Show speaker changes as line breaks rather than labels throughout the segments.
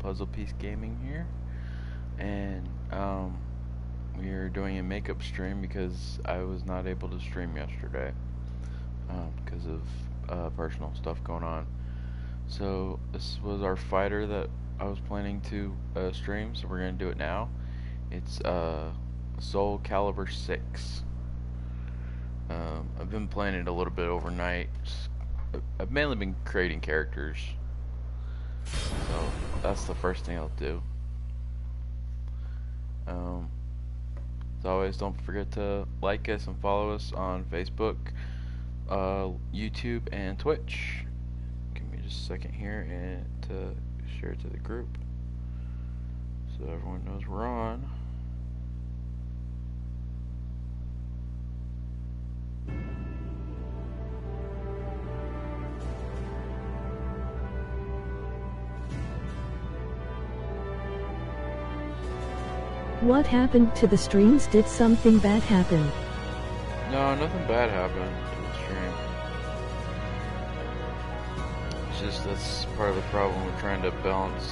Puzzle Piece Gaming here, and we are doing a makeup stream because I was not able to stream yesterday because of personal stuff going on. So this was our fighter that I was planning to stream, so we're gonna do it now. It's Soul Calibur 6. I've been playing it a little bit overnight. I've mainly been creating characters, so that's the first thing I'll do. As always, don't forget to like us and follow us on Facebook, YouTube, and Twitch. Give me just a second here and to share it to the group so everyone knows we're on.
What happened to the streams? Did something bad happen?
No, nothing bad happened to the stream. It's just that's part of the problem with trying to balance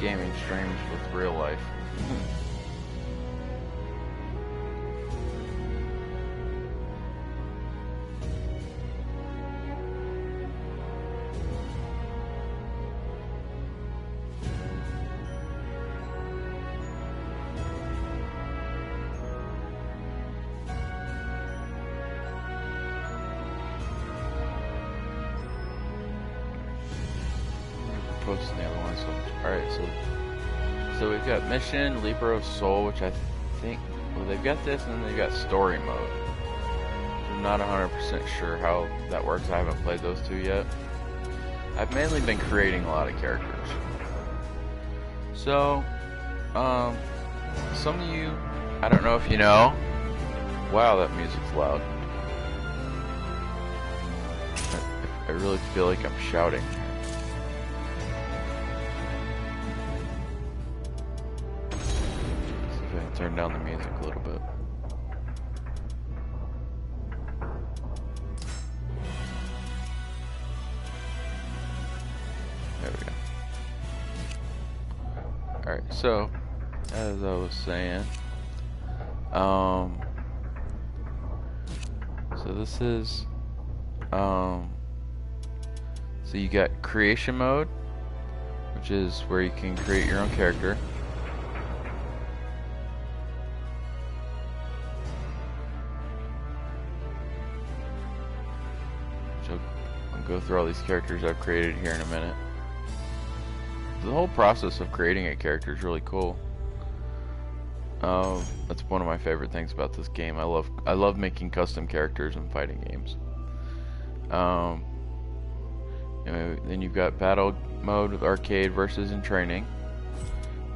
gaming streams with real life. Posting the other one, so alright, so we've got Mission, Libra of Soul, which I think, well, they've got this, and then they've got Story Mode. I'm not 100% sure how that works. I haven't played those two yet. I've mainly been creating a lot of characters. So, some of you, I don't know if you know, wow, that music's loud. I really feel like I'm shouting. Turn down the music a little bit. There we go. Alright, so as I was saying, so this is so you got creation mode, which is where you can create your own character. Go through all these characters I've created here in a minute. The whole process of creating a character is really cool. That's one of my favorite things about this game. I love making custom characters in fighting games. Then you've got battle mode with arcade versus in training.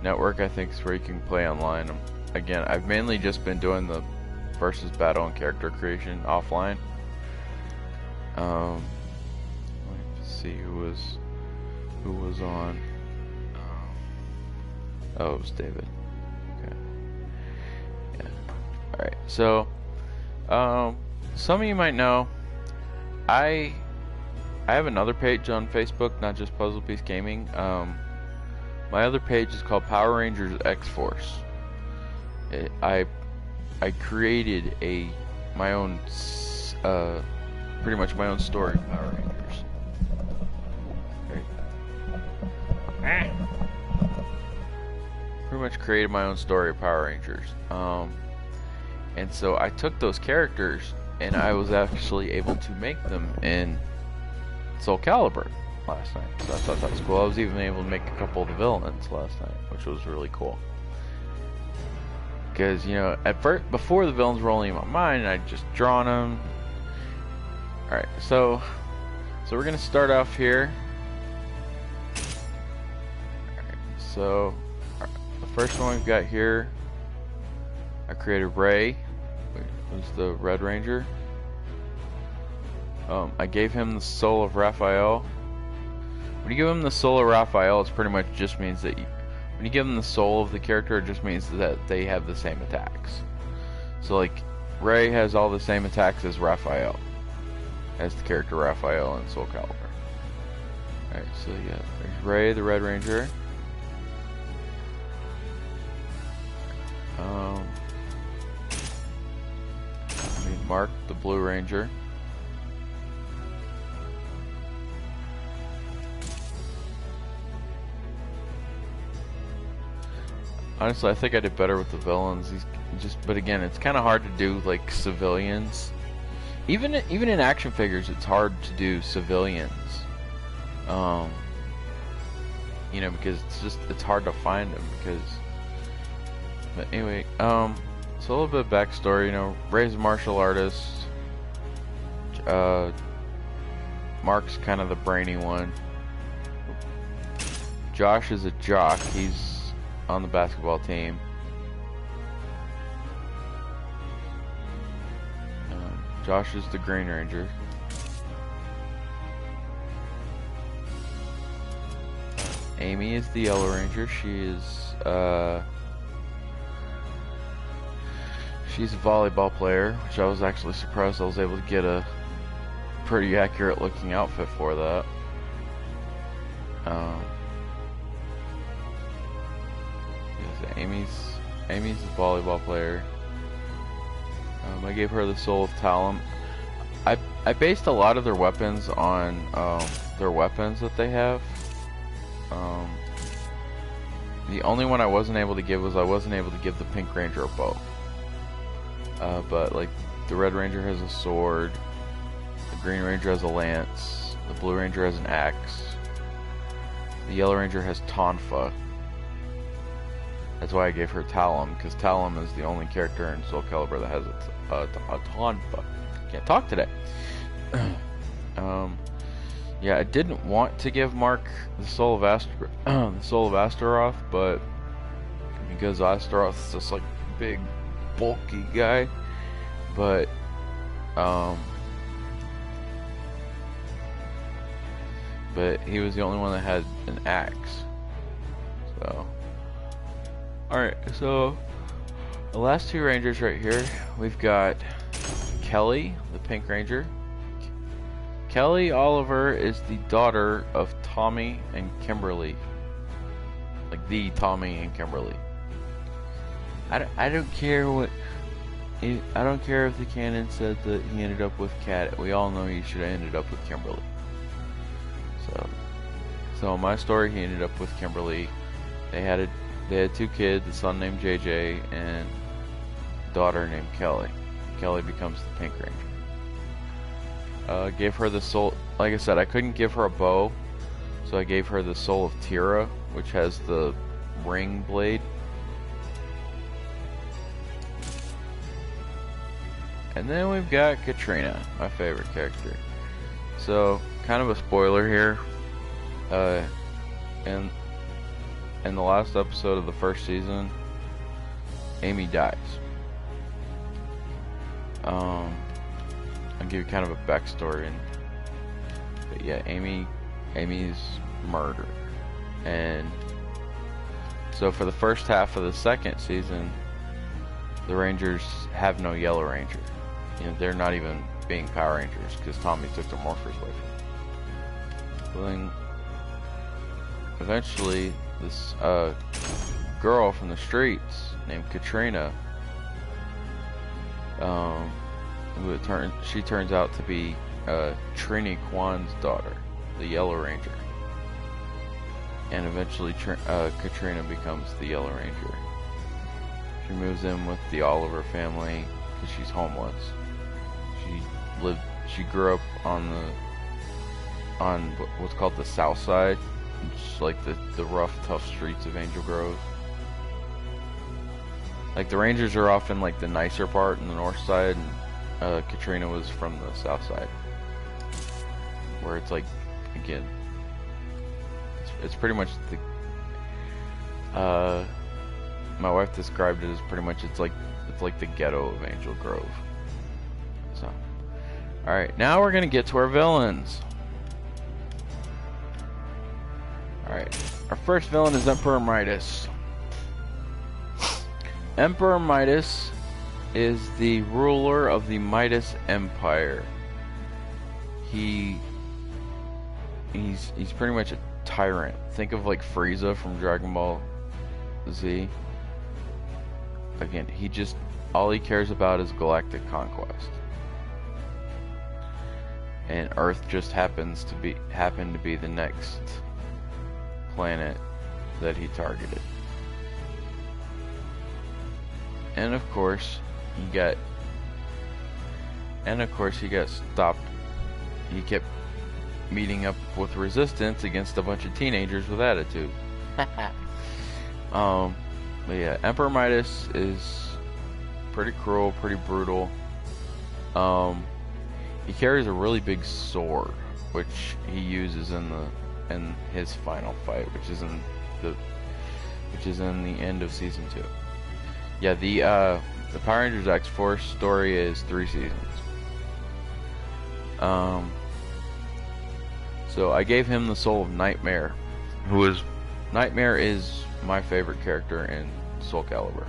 Network, I think, is where you can play online. Again, I've mainly just been doing the versus battle and character creation offline. See who was on. Oh, it was David. Okay. Yeah. All right. So, some of you might know, I have another page on Facebook, not just Puzzle Piece Gaming. My other page is called Power Rangers X Force. I created my own, pretty much my own story of Power Rangers. Pretty much created my own story of Power Rangers. And so I took those characters and I was actually able to make them in Soul Calibur last night. So I thought that was cool. I was even able to make a couple of the villains last night, which was really cool. Because, you know, at first, before the villains were only in my mind, I'd just drawn them. Alright, so we're gonna start off here. So, the first one we've got here, I created Ray, who's the Red Ranger. I gave him the soul of Raphael. When you give him the soul of Raphael, it pretty much just means that when you give them the soul of the character, it just means that they have the same attacks. So, like, Ray has all the same attacks as Raphael, as the character Raphael in Soul Calibur. Alright, so yeah, there's Ray, the Red Ranger. Mark, the Blue Ranger. Honestly, I think I did better with the villains. But again, it's kind of hard to do like civilians. Even in action figures, it's hard to do civilians. You know, because it's hard to find them. But anyway, so a little bit of backstory. You know, Ray's a martial artist. Mark's kind of the brainy one. Josh is a jock. He's on the basketball team. Josh is the Green Ranger. Amy is the Yellow Ranger. She's a volleyball player, which I was actually surprised I was able to get a pretty accurate looking outfit for that. Amy's a volleyball player. I gave her the Soul of Talon. I based a lot of their weapons on their weapons that they have. The only one I wasn't able to give was the Pink Ranger a bow. But like the Red Ranger has a sword, the Green Ranger has a lance, the Blue Ranger has an axe, the Yellow Ranger has Tonfa. That's why I gave her Talon, because Talon is the only character in Soul Calibur that has a Tonfa. Can't talk today. Yeah, I didn't want to give Mark the Soul of Astaroth, but because Astaroth is just like a big, bulky guy, but he was the only one that had an axe. So, all right, so the last two Rangers right here, we've got Kelly, the Pink Ranger. Kelly Oliver is the daughter of Tommy and Kimberly. Like the Tommy and Kimberly. I don't care what... I don't care if the canon said that he ended up with Kat. We all know he should have ended up with Kimberly. So in my story, he ended up with Kimberly. They had two kids, a son named JJ and a daughter named Kelly. Kelly becomes the Pink Ranger. Gave her the soul. Like I said, I couldn't give her a bow, so I gave her the Soul of Tira, which has the ring blade. And then we've got Katrina, my favorite character. So, kind of a spoiler here. In the last episode of the first season, Amy dies. I'll give you kind of a backstory, but yeah, Amy's murdered, and so for the first half of the second season, the Rangers have no Yellow Ranger. You know, they're not even being Power Rangers because Tommy took their morphers away from them. So then, eventually, this girl from the streets named Katrina, she turns out to be Trini Kwan's daughter, the Yellow Ranger, and eventually Katrina becomes the Yellow Ranger. She moves in with the Oliver family because she's homeless. She grew up on what's called the South Side, which is like the rough, tough streets of Angel Grove. Like the Rangers are often like the nicer part in the North Side, and Katrina was from the South Side, where it's like, again, it's pretty much the. My wife described it as pretty much it's like the ghetto of Angel Grove. So, all right, now we're gonna get to our villains. All right, our first villain is Emperor Midas. Emperor Midas is the ruler of the Midas Empire. He's pretty much a tyrant. Think of like Frieza from Dragon Ball Z. Again, all he cares about is galactic conquest. and Earth just happened to be the next planet that he targeted. And of course, he got stopped. He kept meeting up with resistance against a bunch of teenagers with attitude. But yeah, Emperor Midas is pretty cruel, pretty brutal. He carries a really big sword, which he uses in his final fight, which is in the end of season 2. Yeah, the Power Rangers X-Force story is 3 seasons. So I gave him the soul of Nightmare, Nightmare is my favorite character in Soul Calibur.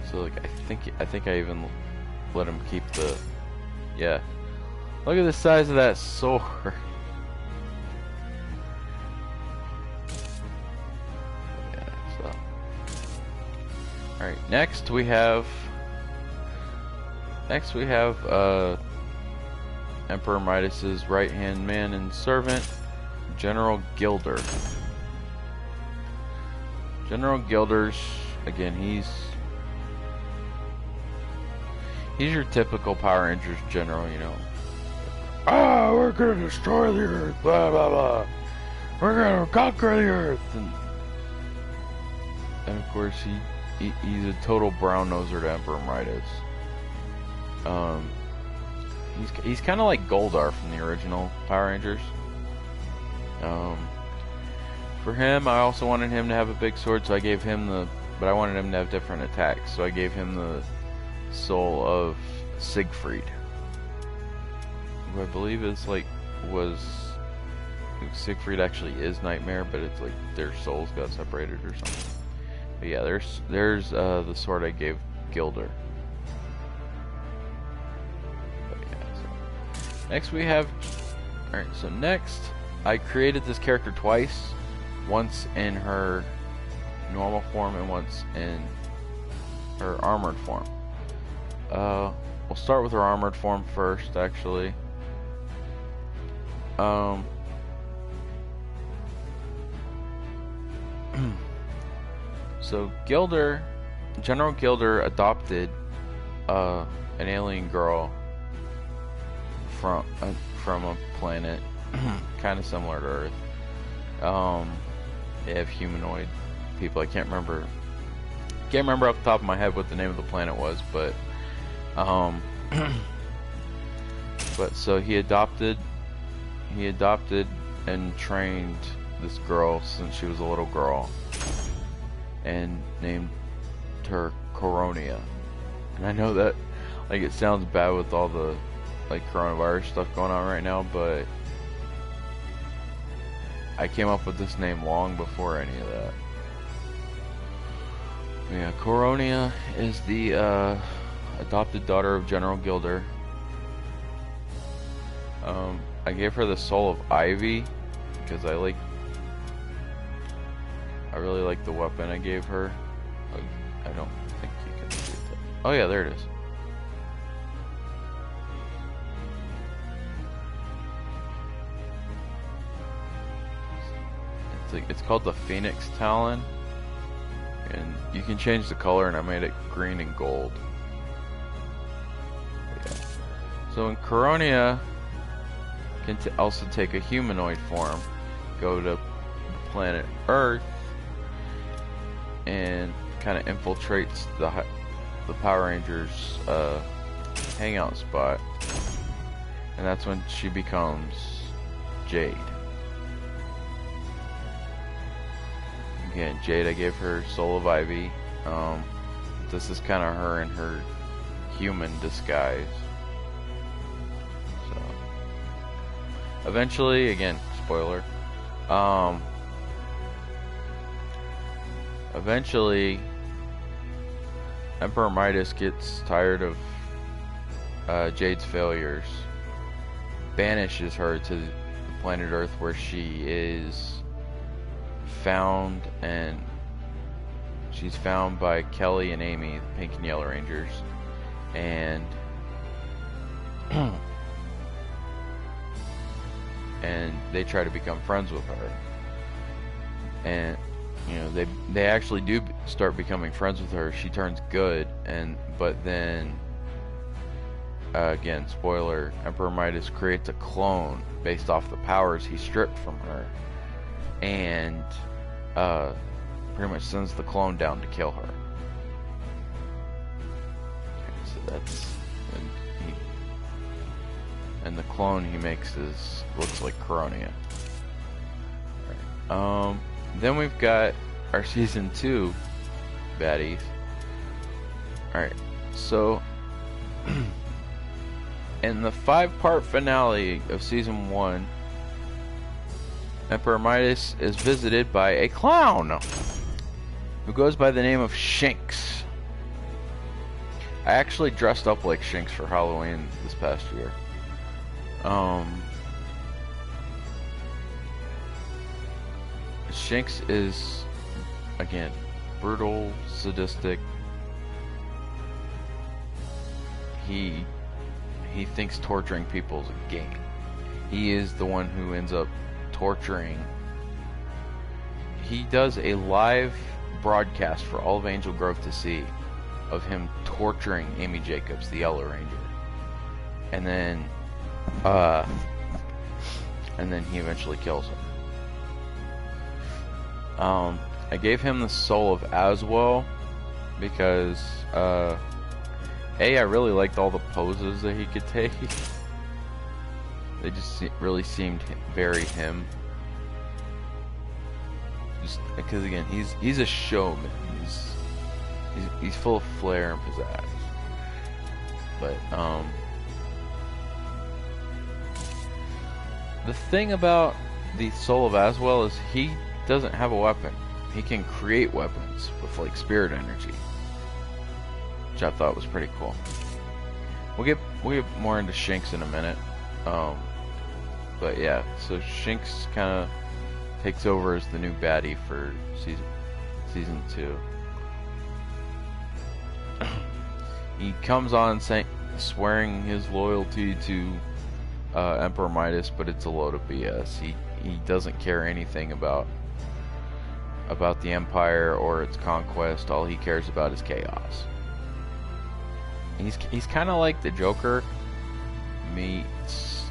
So like I think I even let him keep the, yeah. Look at the size of that sword. Yeah, so. Alright, next we have Emperor Midas's right-hand man and servant, General Gilder. General Gilder's, again, he's your typical Power Rangers general, you know. Ah, we're gonna destroy the Earth, blah blah blah. We're gonna conquer the Earth, and of course he's a total brown noser to Emperor Midas. He's kind of like Goldar from the original Power Rangers. For him, I also wanted him to have a big sword, so I gave him but I wanted him to have different attacks, so I gave him the soul of Siegfried, who I believe Siegfried actually is Nightmare, but it's like their souls got separated or something. But yeah, there's the sword I gave Gilder. But yeah, so next we have, alright, so next I created this character twice, once in her normal form and once in her armored form. We'll start with her armored form first, actually. So General Gilder adopted an alien girl from a planet kind of similar to Earth. They have humanoid people. I can't remember off the top of my head what the name of the planet was, but so he adopted and trained this girl since she was a little girl, and named her Coronia. And I know that like it sounds bad with all the like coronavirus stuff going on right now, but I came up with this name long before any of that. Yeah, Coronia is the adopted daughter of General Gilder. I gave her the soul of Ivy because I really like the weapon I gave her. I don't think you can see it. Oh yeah, there it is. It's called the Phoenix Talon, and you can change the color, and I made it green and gold. Yeah. So in Coronia can also take a humanoid form, go to planet Earth, and kind of infiltrates the Power Rangers hangout spot, and that's when she becomes Jade. Again, Jade, I gave her Soul of Ivy. This is kind of her in her human disguise. So, eventually, again, spoiler. Eventually, Emperor Midas gets tired of Jade's failures, banishes her to the planet Earth, where she is found, and she's found by Kelly and Amy, the Pink and Yellow Rangers, and and they try to become friends with her. And you know, they actually do start becoming friends with her. She turns good, but then again, spoiler, Emperor Midas creates a clone based off the powers he stripped from her, and pretty much sends the clone down to kill her. Okay, so that's and the clone he makes looks like Coronia. Right. Then we've got our season 2 baddies. Alright, so in the 5-part finale of season 1, Emperor Midas is visited by a clown who goes by the name of Shinx. I actually dressed up like Shinx for Halloween this past year. Shinx is, again, brutal, sadistic. He thinks torturing people is a game. He is the one who ends up torturing. He does a live broadcast for all of Angel Grove to see of him torturing Amy Jacobs, the Yellow Ranger. And then he eventually kills her. I gave him the soul of Aswell because I really liked all the poses that he could take. They just really seemed very him. Just because again, he's a showman. He's full of flair and pizzazz. But the thing about the soul of Aswell is he doesn't have a weapon. He can create weapons with like spirit energy, which I thought was pretty cool. We'll get more into Shinx in a minute. But yeah, so Shinx kind of takes over as the new baddie for season 2. He comes on swearing his loyalty to Emperor Midas, but it's a load of BS. He doesn't care anything about the Empire or its conquest. All he cares about is chaos. He's kind of like the Joker meets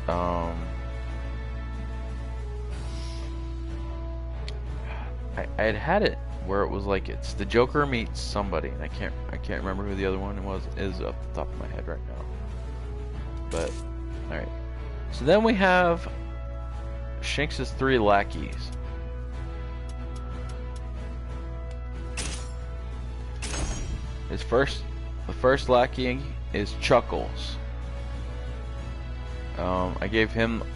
I had it where it was like it's the Joker meets somebody, and I can't remember who the other one is off the top of my head right now. But all right, so then we have Shinx's 3 lackeys. The first lackey is Chuckles. I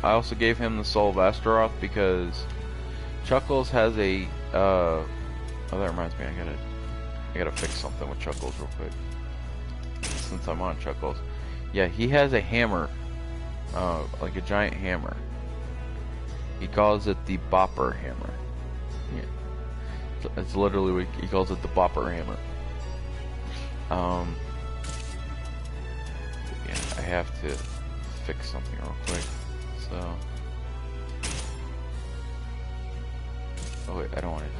also gave him the soul of Astaroth because Chuckles has a oh, that reminds me, I gotta fix something with Chuckles real quick since I'm on Chuckles. Yeah, he has a hammer, like a giant hammer. He calls it the Bopper hammer. Yeah, it's literally what he calls it, the Bopper hammer. Yeah, I have to fix something real quick. So, oh wait, I don't want it.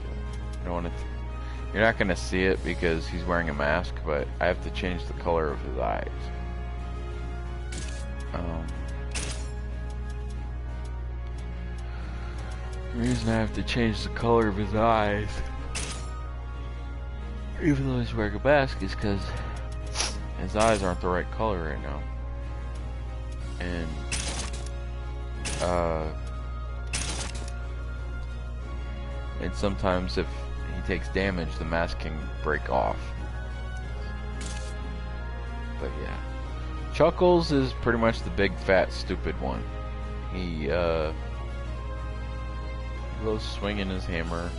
You're not gonna see it because he's wearing a mask, but I have to change the color of his eyes. The reason I have to change the color of his eyes, even though he's wearing a mask, is because his eyes aren't the right color right now. And sometimes if he takes damage, the mask can break off. But yeah, Chuckles is pretty much the big fat stupid one. He goes swinging his hammer.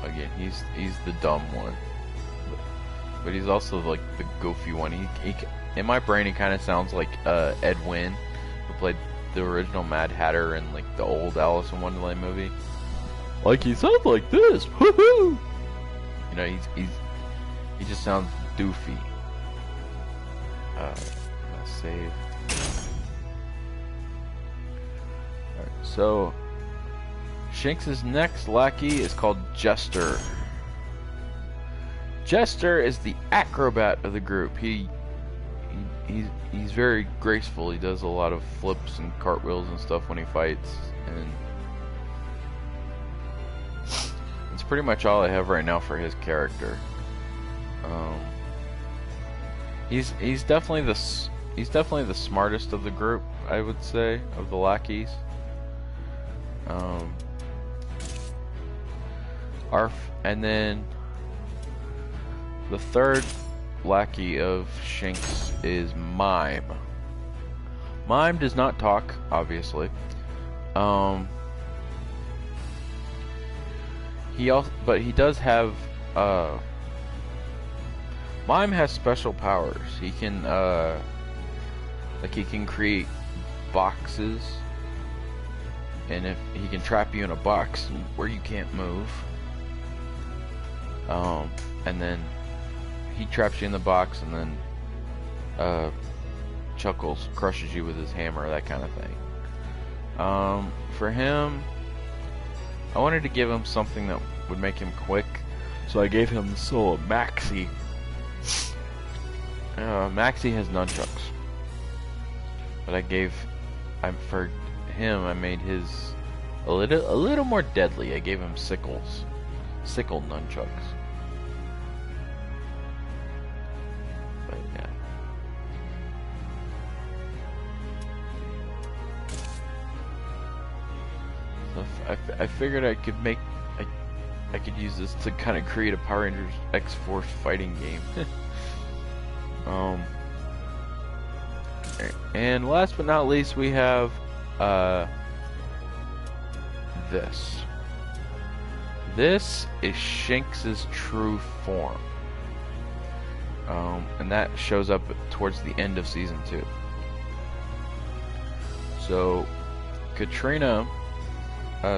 Again, he's the dumb one, but he's also like the goofy one. He in my brain, he kind of sounds like Ed Wynn, who played the original Mad Hatter in like the old Alice in Wonderland movie. Like he sounds like this, woohoo! You know, he just sounds doofy. save. Alright, so Shanks' next lackey is called Jester. Jester is the acrobat of the group. He's very graceful. He does a lot of flips and cartwheels and stuff when he fights, and it's pretty much all I have right now for his character. He's definitely the smartest of the group, I would say, of the lackeys. And then the third lackey of Shanks is Mime. Mime does not talk, obviously. But he does have Mime has special powers. He can he can create boxes, and if he can trap you in a box where you can't move, and then he traps you in the box and then crushes you with his hammer, that kind of thing. For him, I wanted to give him something that would make him quick, so I gave him the soul of Maxie. Maxie has nunchucks, but for him I made his a little more deadly. I gave him sickle nunchucks. But yeah. So I figured I could use this to kind of create a Power Rangers X-Force fighting game. And last but not least, we have this. This is Shanks' true form, and that shows up towards the end of season 2. So Katrina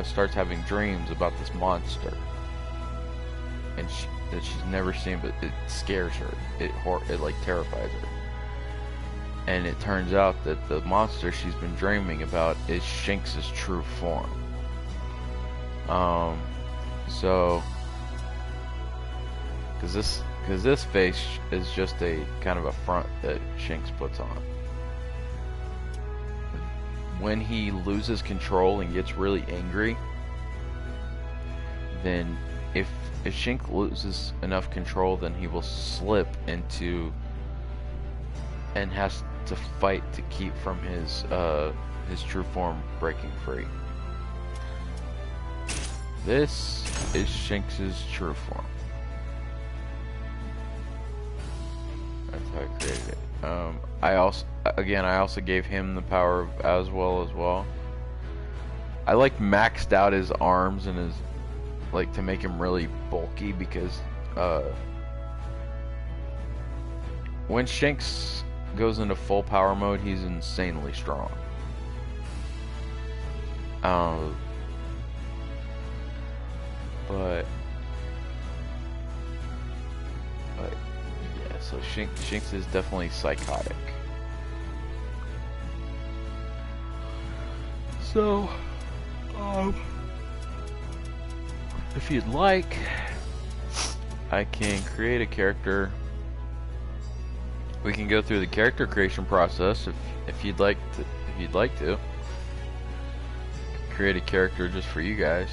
starts having dreams about this monster, and that she's never seen, but it scares her. It like terrifies her. And it turns out that the monster she's been dreaming about is Shanks' true form. So, because this face is just a kind of a front that Shanks puts on. When he loses control and gets really angry, then if Shanks loses enough control, then he will slip into and has to fight to keep from his true form breaking free. This is Shanks' true form. That's how I created it. I also gave him the power of as well. I like maxed out his arms and his to make him really bulky, because when Shanks goes into full power mode, he's insanely strong. But yeah, so Shanks is definitely psychotic. So, if you'd like, I can create a character. We can go through the character creation process if you'd like to. Create a character just for you guys.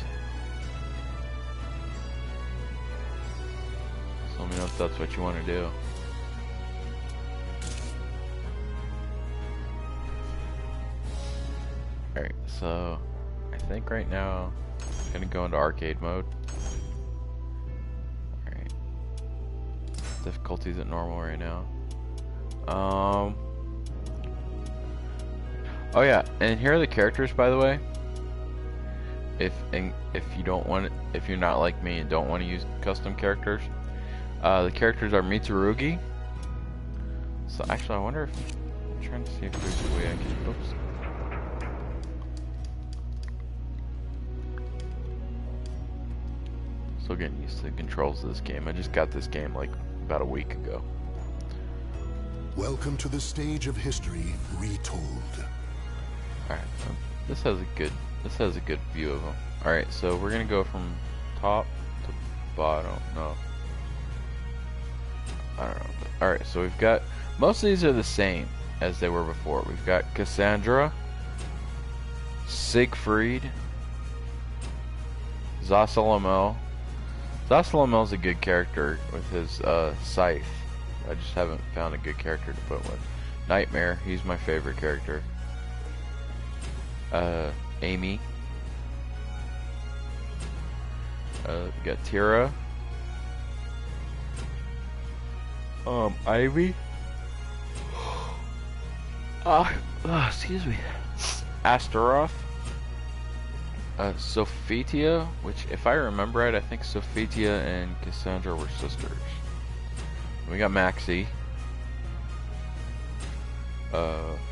So let me know if that's what you want to do. Alright, so I think right now I'm gonna go into arcade mode. Alright. Difficulty's at normal right now. Oh yeah, and here are the characters, by the way. If you're not like me and don't want to use custom characters, the characters are Mitsurugi. So actually, I wonder if I'm trying to see if there's a way I can. Oops. Still getting used to the controls of this game. I just got this game like about a week ago.
Welcome to the stage of history retold.
Alright, this has a good view of them. Alright, so we're gonna go from top to bottom. No. I don't know. Alright, so we've got, most of these are the same as they were before. We've got Cassandra, Siegfried, Zasalamel. Zasalamel's a good character with his scythe. I just haven't found a good character to put with. Nightmare, he's my favorite character. Amy. We got Tira. Ivy. Excuse me. Astaroth. Sophitia, which, if I remember right, I think Sophitia and Cassandra were sisters. We got Maxie.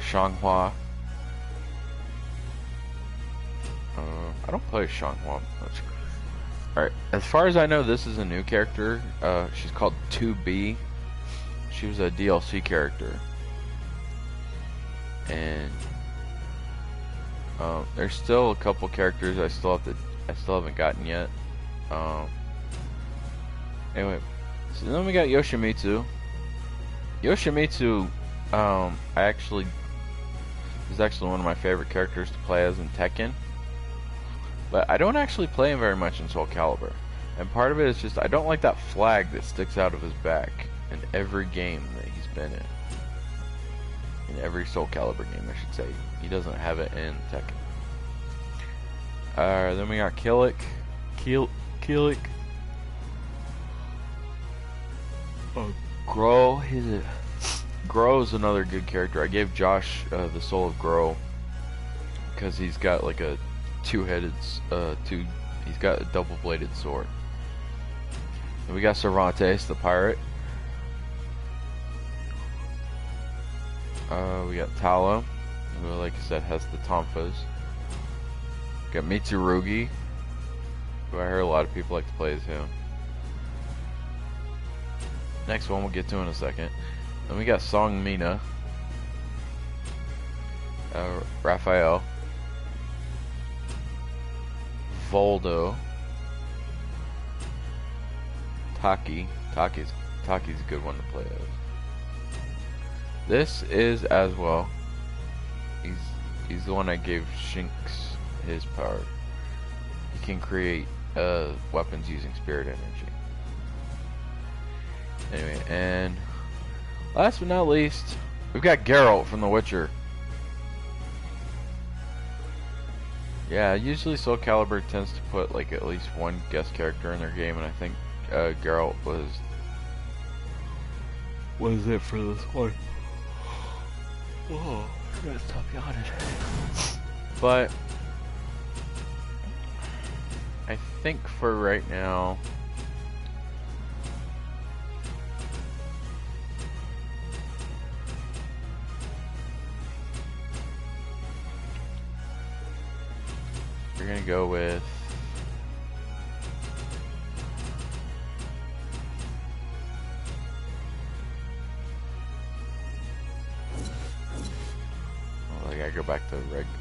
Shanghua. I don't play Shanghua much. Alright, as far as I know, this is a new character. She's called 2B. She was a DLC character. And there's still a couple characters I still haven't gotten yet. Anyway, so then we got Yoshimitsu. Yoshimitsu, is actually one of my favorite characters to play as in Tekken. But I don't actually play him very much in Soul Calibur. And part of it is just I don't like that flag that sticks out of his back in every game that he's been in. In every Soul Calibur game, I should say. He doesn't have it in Tekken. Then we got Kilik. Kilik. Grow. Grow is another good character. I gave Josh the soul of Grow because he's got like a two-headed, he's got a double-bladed sword. Then we got Cervantes, the pirate. We got Talo, who, like I said, has the Tonfas. Got Mitsurugi, who I heard a lot of people like to play as him. Next one we'll get to in a second. Then we got Song Mina, Raphael, Voldo, Taki. Taki's a good one to play as. This is as well. He's the one I gave Shinx his power. He can create weapons using spirit energy. Anyway, and last but not least, we've got Geralt from The Witcher. Yeah, usually Soul Calibur tends to put like at least one guest character in their game, and I think Geralt was it for this one. Oh, I gotta stop yawning. But I think for right now, we're gonna go with I gotta go back to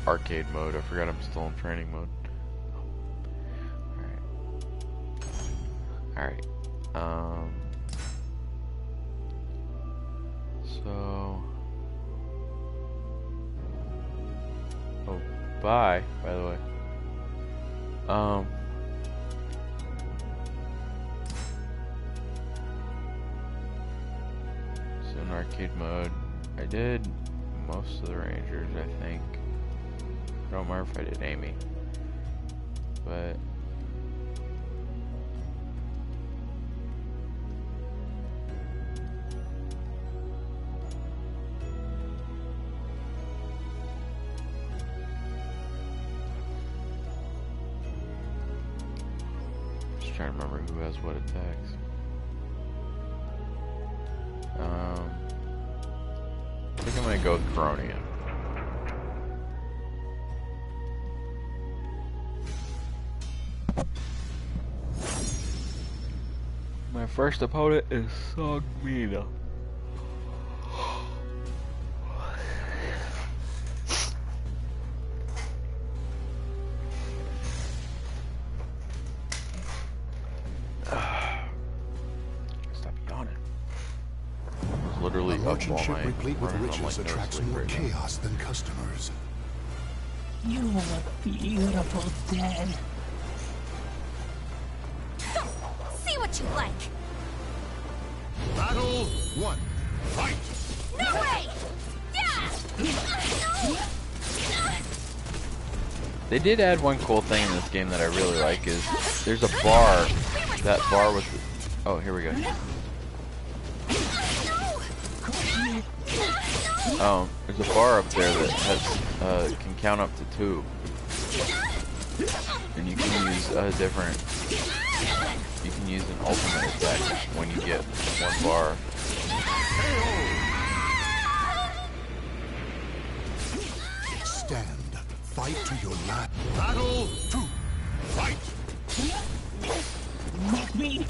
arcade mode. I forgot I'm still in training mode. Alright. So oh, bye, by the way. So in arcade mode, I did most of the Rangers, I think. I don't remember if I did Amy, but just trying to remember who has what attacks. I think I'm gonna go with Coronian. My first opponent is Song Mina. literally
A
up
merchant
all
ship
night.
replete with
running on,
riches
like, no
attracts
sleep
more
right now.
chaos than customers.
You look beautiful dead.
See what you like.
Battle 1. Fight!
No way! Yeah!
They did add one cool thing in this game that I really like is there's a bar. That bar with the, oh, here we go. There's a bar up there that has can count up to 2, and you can use different. You can use an ultimate attack when you get 1 bar.
Stand. Fight to your last. Battle 2. Fight!
Mock me.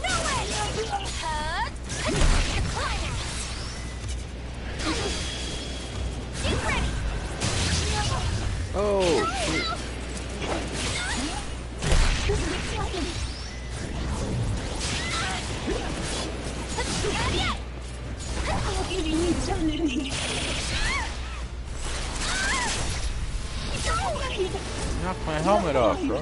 No way! Get ready!
Oh, shoot.
I'll give you eternity.
Knock my helmet off, bro.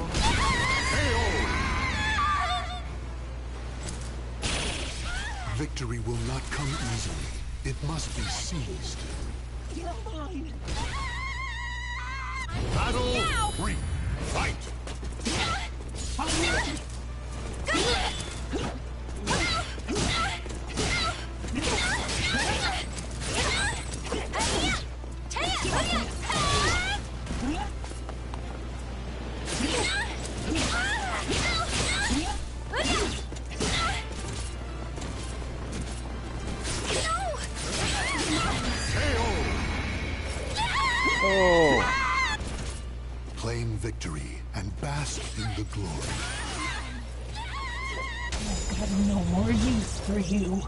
Victory will not come easily. It must be seized.
You're mine.
Battle 3. Fight!
Oh,
Claim victory and bask in the glory.
I've got no more use for you.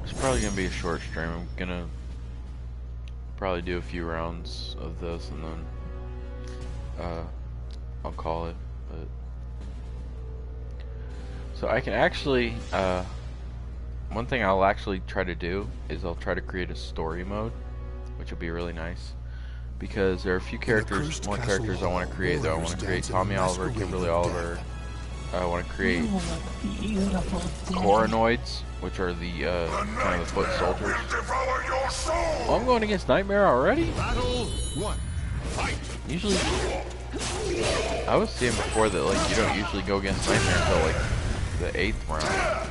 it's probably gonna be a short stream. I'm gonna probably do a few rounds of this and then I'll call it. But so I can actually one thing I'll actually try to do is I'll try to create a story mode, which will be really nice because there are a few characters, more characters I want to create though. I want to create Tommy Oliver, Kimberly Oliver. I want to create
You look beautiful dead.
Coronoids, which are the kind of the foot soldiers. Oh, I'm going against Nightmare already?
Battle 1. Fight!
Usually, I was seeing before that like you don't usually go against Nightmare until like the 8th round.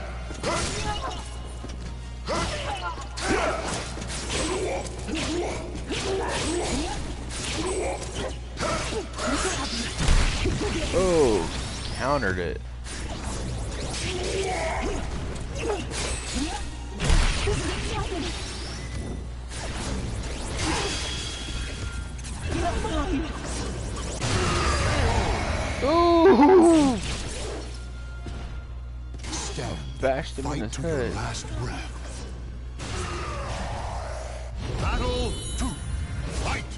Oh, countered it. Ooh!
Stand.
Bashed him in
Fight
his
to your
head.
last breath. Battle 2. Fight!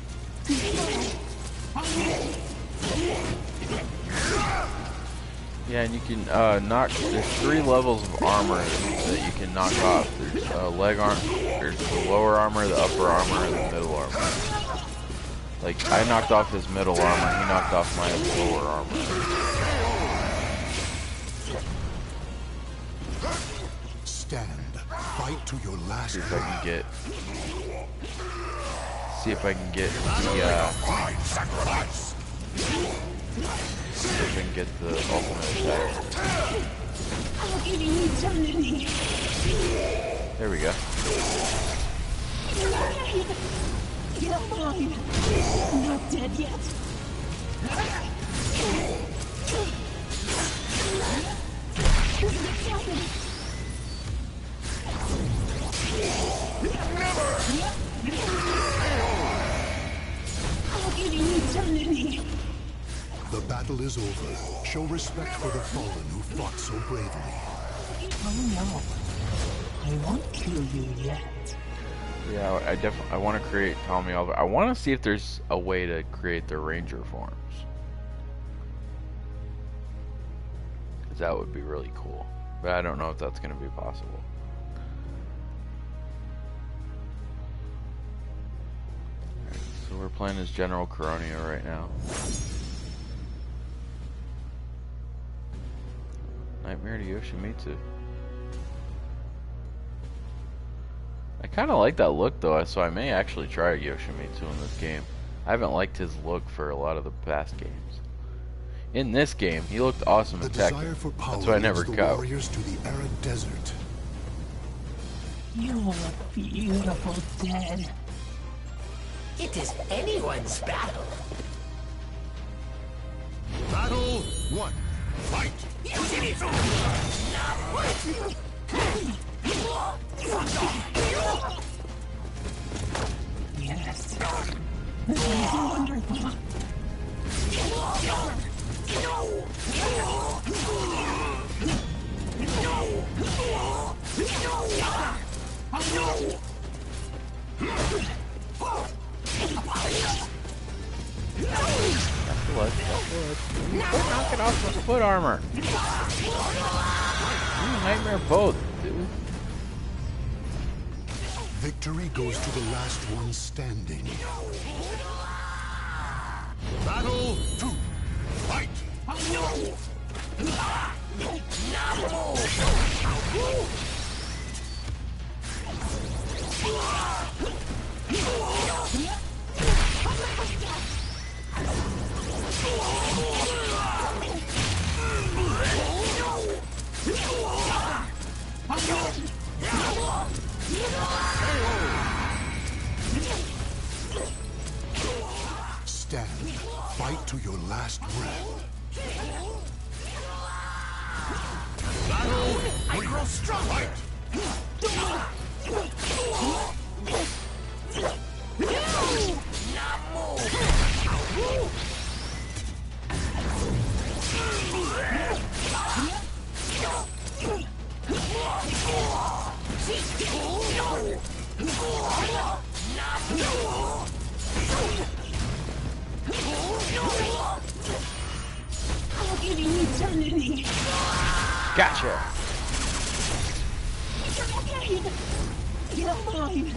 Yeah, and you can knock. There's 3 levels of armor that you can knock off. There's leg armor. There's the lower armor, the upper armor, and the middle armor. Like I knocked off his middle armor, he knocked off my lower armor.
Stand. Fight to your last
See if I
breath.
can get. See if I can get the.
Fine sacrifice.
See if I can get the ultimate attack.
I'll give you eternity.
There we go.
You're mine. Not dead yet.
battle is over. Show respect for the fallen who fought so bravely.
Oh no. I won't kill you yet.
Yeah, I want to create Tommy Oliver. I want to see if there's a way to create the Ranger forms. Because that would be really cool. But I don't know if that's going to be possible. Alright, so we're playing as General Coronio right now. Nightmare to Yoshimitsu. I kind of like that look though, so I may actually try Yoshimitsu in this game. I haven't liked his look for a lot of the past games. In this game, he looked awesome in Tekken. That's why I never got.
Warriors to the arid desert.
You look beautiful dead.
It is anyone's battle.
Battle 1. Fight!
Yes. This is wonderful.
Quit knocking off my foot armor. Nightmare both, dude.
Victory goes to the last one standing. Battle 2. Fight! Stand. Fight to your last breath. Battle! I grow strong! Fight!
I'll give you eternity.
Gotcha.
You're mine.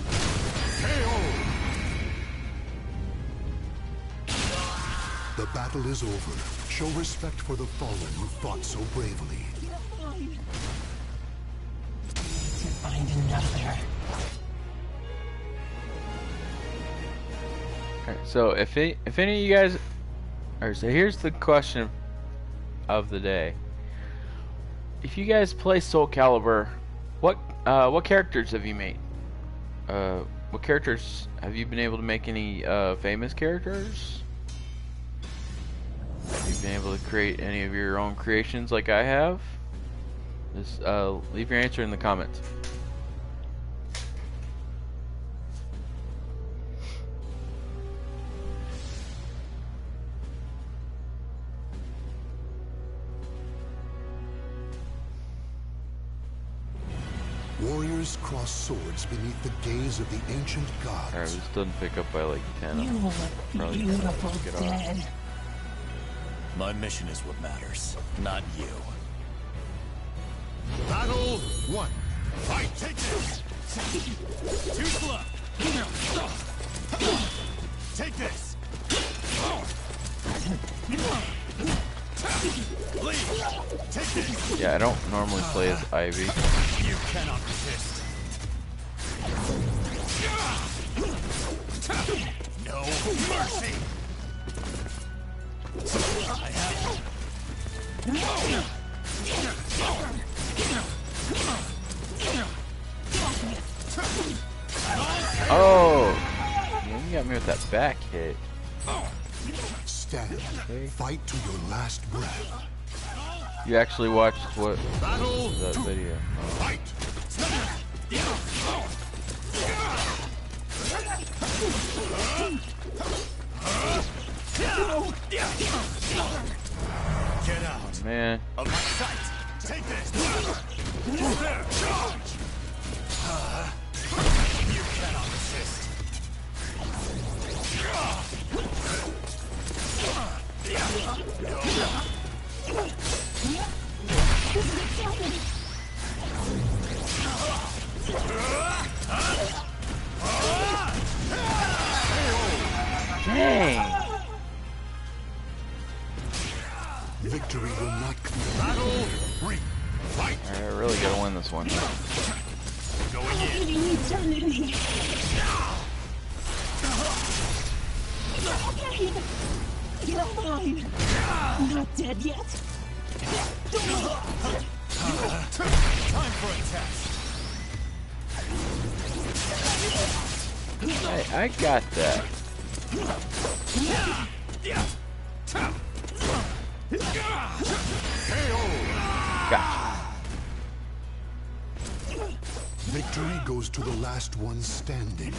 The battle is over. Show respect for the fallen who fought so bravely.
You're mine. To find another.
Alright, so if any of you guys, so here's the question of the day. If you guys play Soul Calibur, what characters have you made? What characters have you been able to make? Any famous characters? Have you been able to create any of your own creations like I have? Just leave your answer in the comments.
Warriors cross swords beneath the gaze of the ancient gods.
Alright, this doesn't pick up by like 10.
You look
Probably
beautiful
get off.
dead.
My mission is what matters, not you.
Battle 1. Fight! Take this!
Too slow! Take this! Leave! Take this!
Yeah, I don't normally play as Ivy.
You cannot resist! No mercy! I have
Oh! Man, you got me with that back hit.
Stand. Fight to your last breath.
You actually watched what
Battle
that
2.
video?
Fight!
Get out
Man.
of my sight. Take this. There. Charge. You cannot resist.
Dang.
Victory will not come.
Battle 3. Fight.
I really gotta win this one.
Going in.
You're mine. Not dead yet.
Time for a test.
I got that. Gotcha.
Victory goes to the last one standing.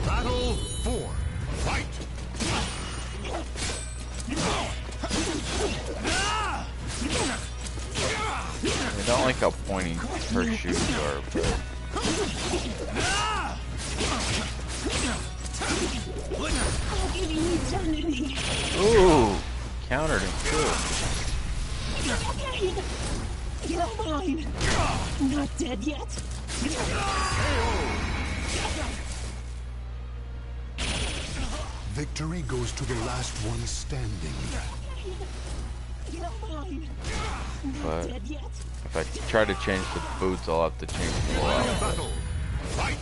Battle 4. Fight.
I don't like how pointy her shoes are, but
I'll give you eternity.
ooh, countered him too.
You're mine. Not dead yet.
Victory goes to the last one standing.
You're mine.
But
Dead yet.
if I try to change the boots, I'll have to change the out.
Battle. Fight.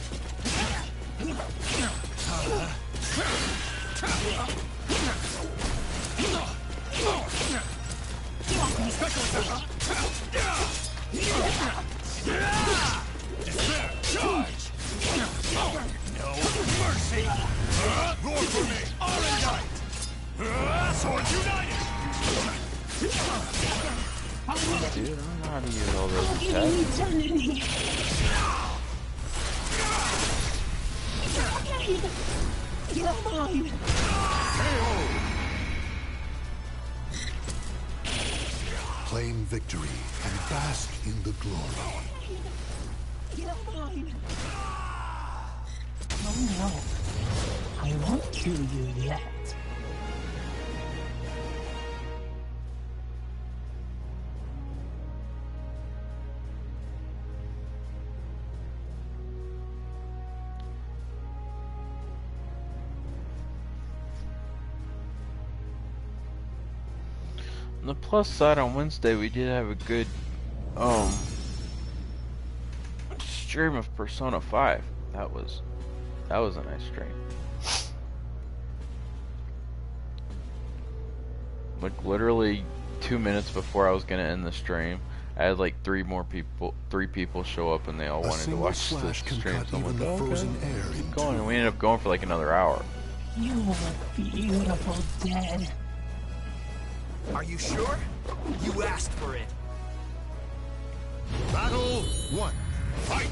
Charge. No mercy. Roar for me. Arendite. Swords united.
Dude, I don't know how to use all those
I'll give
attacks.
you eternity. You're mine.
Claim victory and bask in the glory.
You're mine. Oh no. I won't kill you yet.
On the plus side, on Wednesday we did have a good stream of Persona 5. That was a nice stream. Like literally 2 minutes before I was gonna end the stream, I had like three people show up, and they all
A
wanted to
single
watch the
slash can
stream.
cut
So I'm
even
like,
the
okay,
frozen air
keep
in
going.
two.
And we ended up going for like another hour.
You were beautiful dead.
Are you sure? You asked for it.
Battle 1. Fight.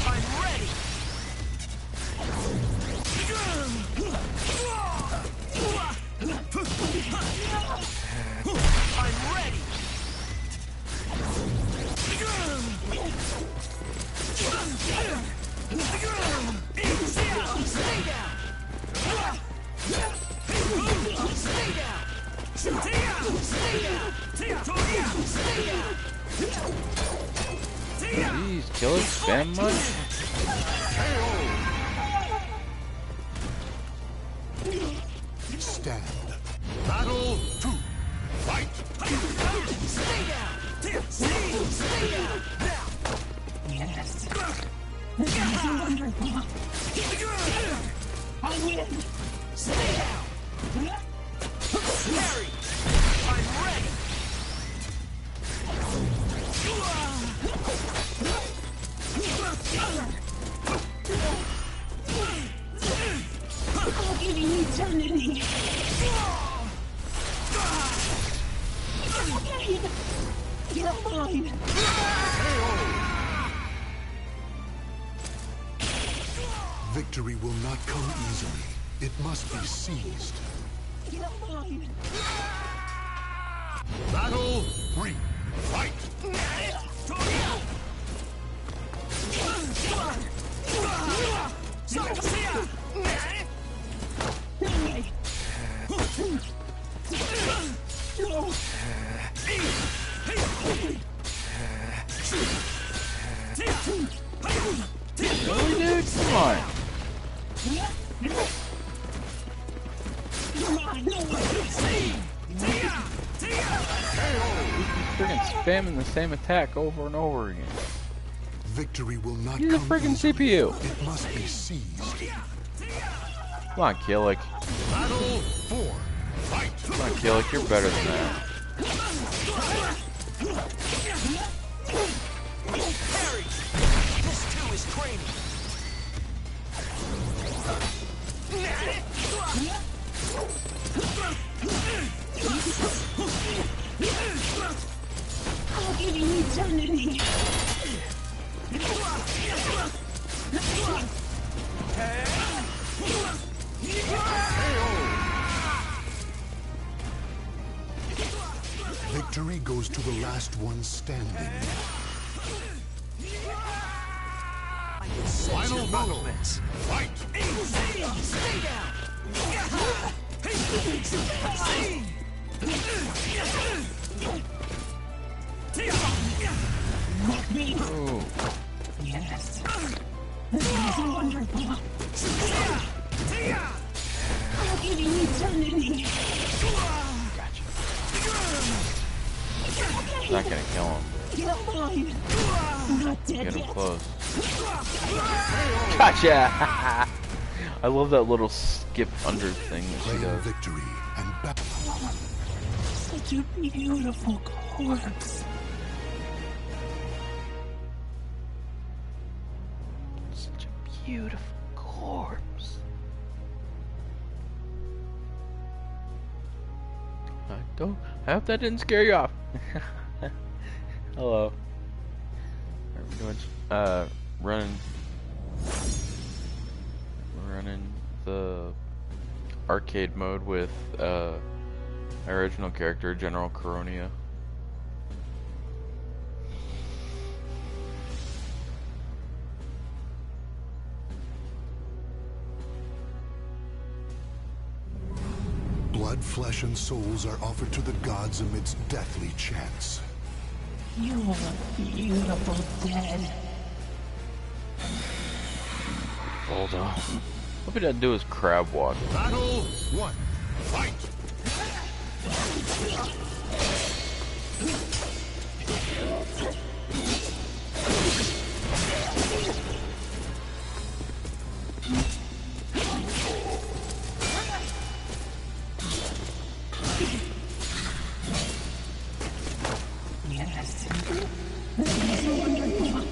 I'm ready. I'm ready. Stay down.
Jeez, kill it, spam much?
Stand.
Battle 2. Fight.
Yes. This is wonderful. I win.
Stay down. Harry, I'm ready.
I'll give you eternity. You're mine.
Victory will not come easily. It must be seized.
You're mine.
Battle 3. Fight!
Really, dude? Come on. Freaking spamming the same attack over and over again.
Victory will not
Use a
come
freaking
easily.
CPU.
It must be seized.
Come on, Killick.
Battle 4. Fight!
Come on, Killick. You're better than that.
Harry! This too is training.
I'll give you eternity.
Victory goes to the last one standing. Final battle. Fight!
Stay down!
Ooh.
Yes. This is wonderful. I'll give you eternity.
Gotcha. Not gonna kill him.
You're mine. Not dead
Get him
yet.
close. Gotcha! I love that little skip under thing that she
Claim
does.
victory and battle.
Such a beautiful corpse.
Such a beautiful corpse. I hope that didn't scare you off. Hello. We're doing, running the arcade mode with my original character, General Coronia.
Blood, flesh, and souls are offered to the gods amidst deathly chants.
You are a beautiful dead.
Hold on. What did I do is crab walk?
Battle 1. Fight!
Yes. This is wonderful.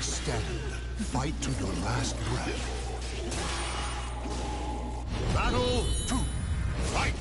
Stand. Fight to your last breath. Battle 2. Fight!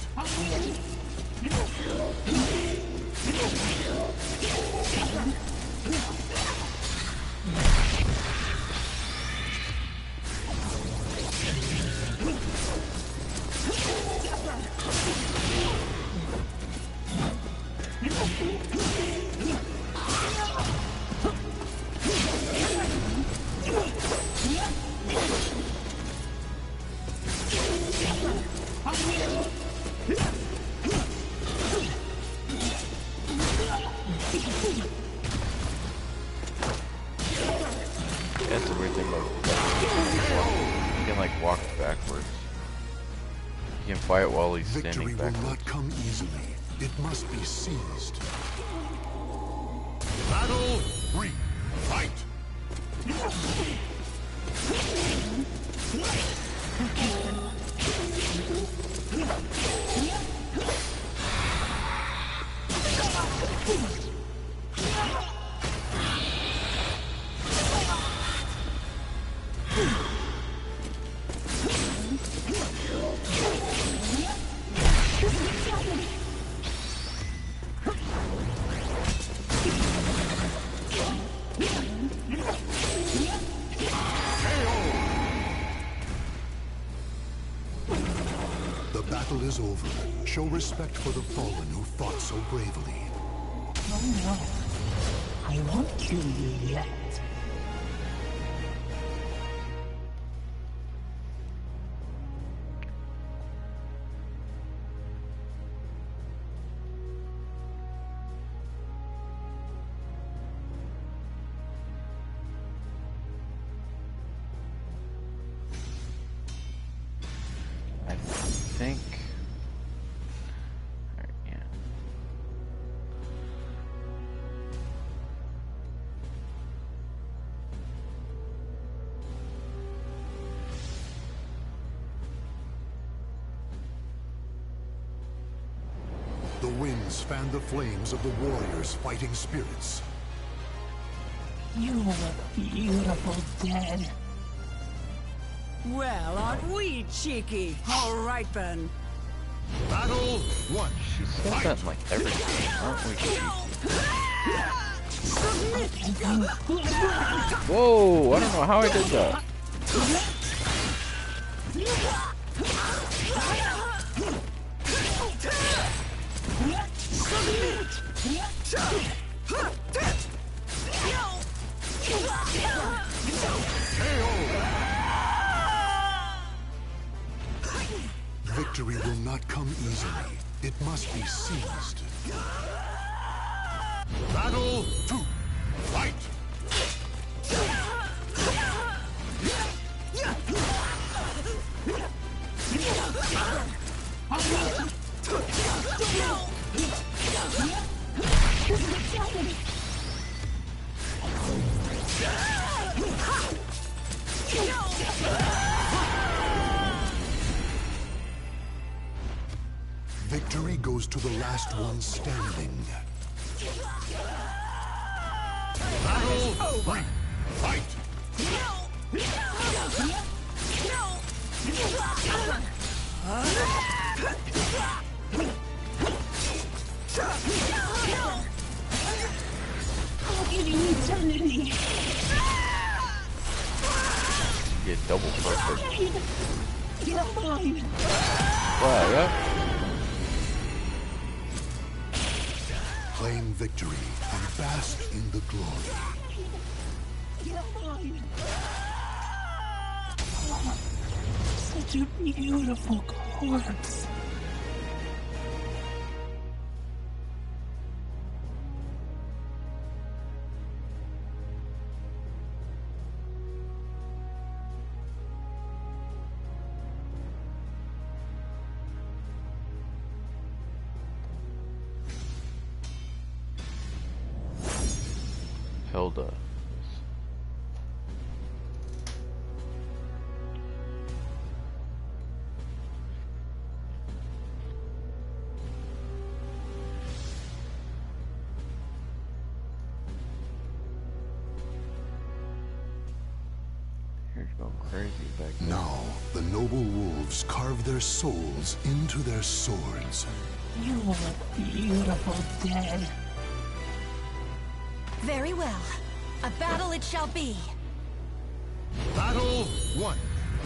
That's the weird thing about you can like walk backwards. You can fight while he's
Victory
standing
will
backwards.
not come easily. It must be seized. Battle 3. Fight! is over. Show respect for the fallen who fought so bravely.
Oh no. I won't kill you yet.
I think. Alright, yeah.
The winds fan the flames of the warriors' fighting spirits.
You look beautiful dead.
Well, aren't we cheeky? All right then.
Battle 1.
She says that in like every game, aren't we? Whoa! I don't know how I did that.
Victory will not come easily. It must be seized. Battle 2. Fight! Victory goes to the last one standing. Battle 3. Fight!
I'll give you eternity.
Get double perfect.
You're mine.
Wow, yeah.
Claim victory and bask in the glory.
You're mine. Such a beautiful corpse.
Hilda. Here's going crazy back there.
Now, the noble wolves carve their souls into their swords.
You look beautiful dead.
Very well. A battle it shall be.
Battle 1.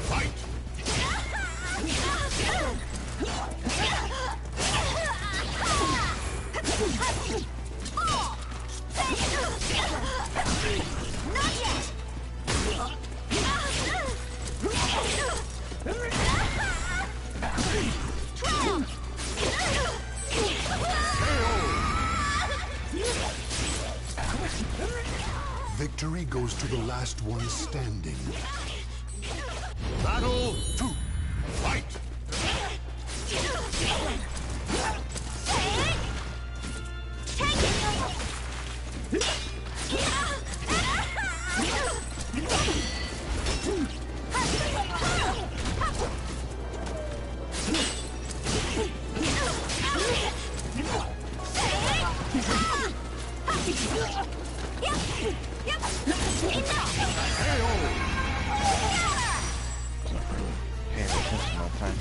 Fight!
Not yet!
Victory goes to the last one standing. Battle 2. Fight!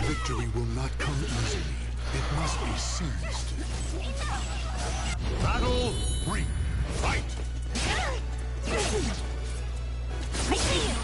Victory will not come easily. It must be seized. Battle 3. Fight!
I see you!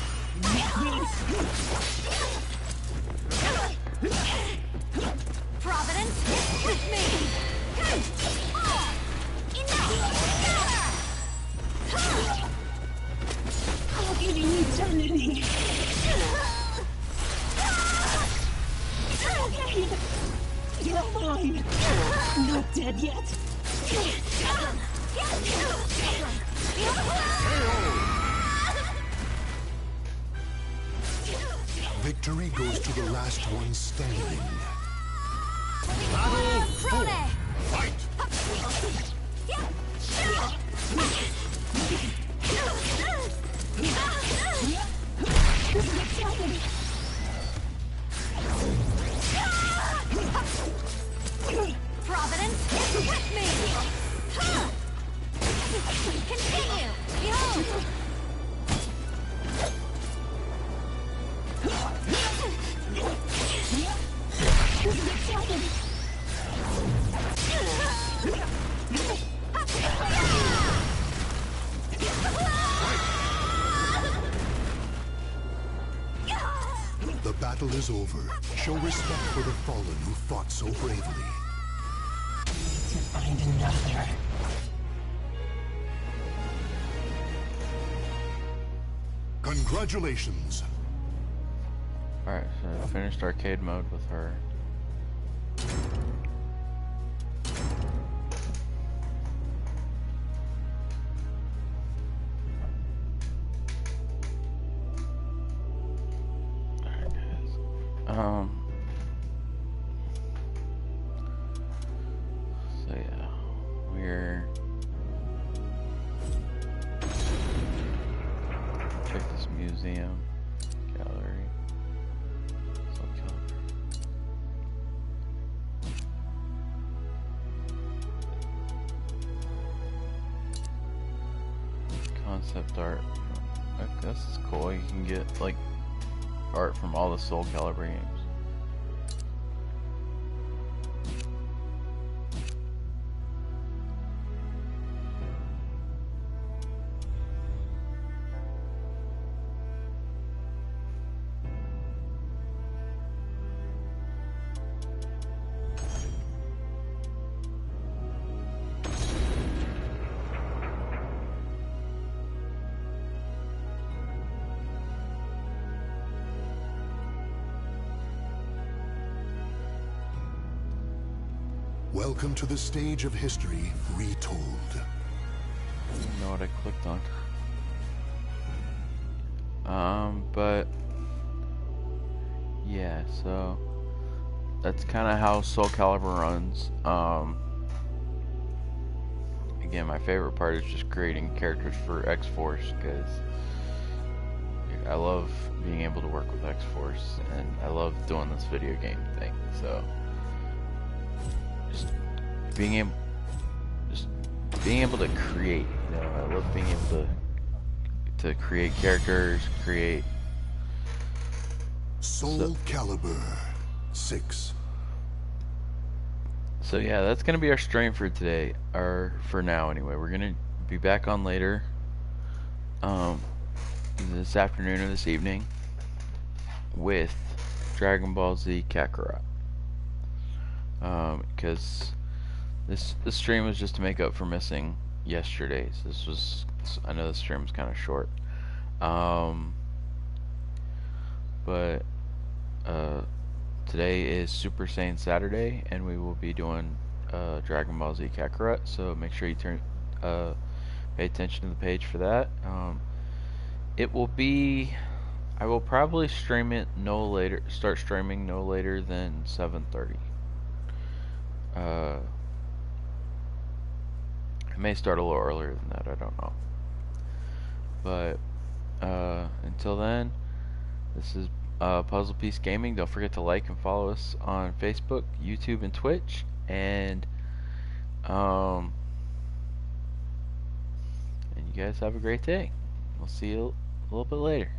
Victory goes to the last one standing.
Prone!
Fight!
Providence is with me! Continue! Behold!
The battle is over. Show respect for the fallen who fought so bravely.
To find another.
Congratulations.
Alright, so I finished arcade mode with her. Alright, guys. So yeah, we're check this museum gallery. So concept art. This is cool. You can get like art from all the Soul Calibur games.
Welcome to the stage of history retold.
I don't know what I clicked on. But yeah, so that's kind of how Soul Calibur runs. Again, my favorite part is just creating characters for X-Force, because I love being able to work with X-Force, and I love doing this video game thing. So just being able to create, you know, I love being able to create characters, create
Soul Calibur 6.
So yeah, that's gonna be our stream for today, or for now anyway. We're gonna be back on later, this afternoon or this evening, with Dragon Ball Z Kakarot. Because this stream was just to make up for missing yesterday's. I know the stream was kind of short, but today is Super Saiyan Saturday, and we will be doing Dragon Ball Z Kakarot. So make sure you pay attention to the page for that. It will be. I will probably stream it start streaming no later than 7:30. I may start a little earlier than that, I don't know. But until then, this is Puzzle Piece Gaming. Don't forget to like and follow us on Facebook, YouTube, and Twitch. And you guys have a great day. We'll see you a little bit later.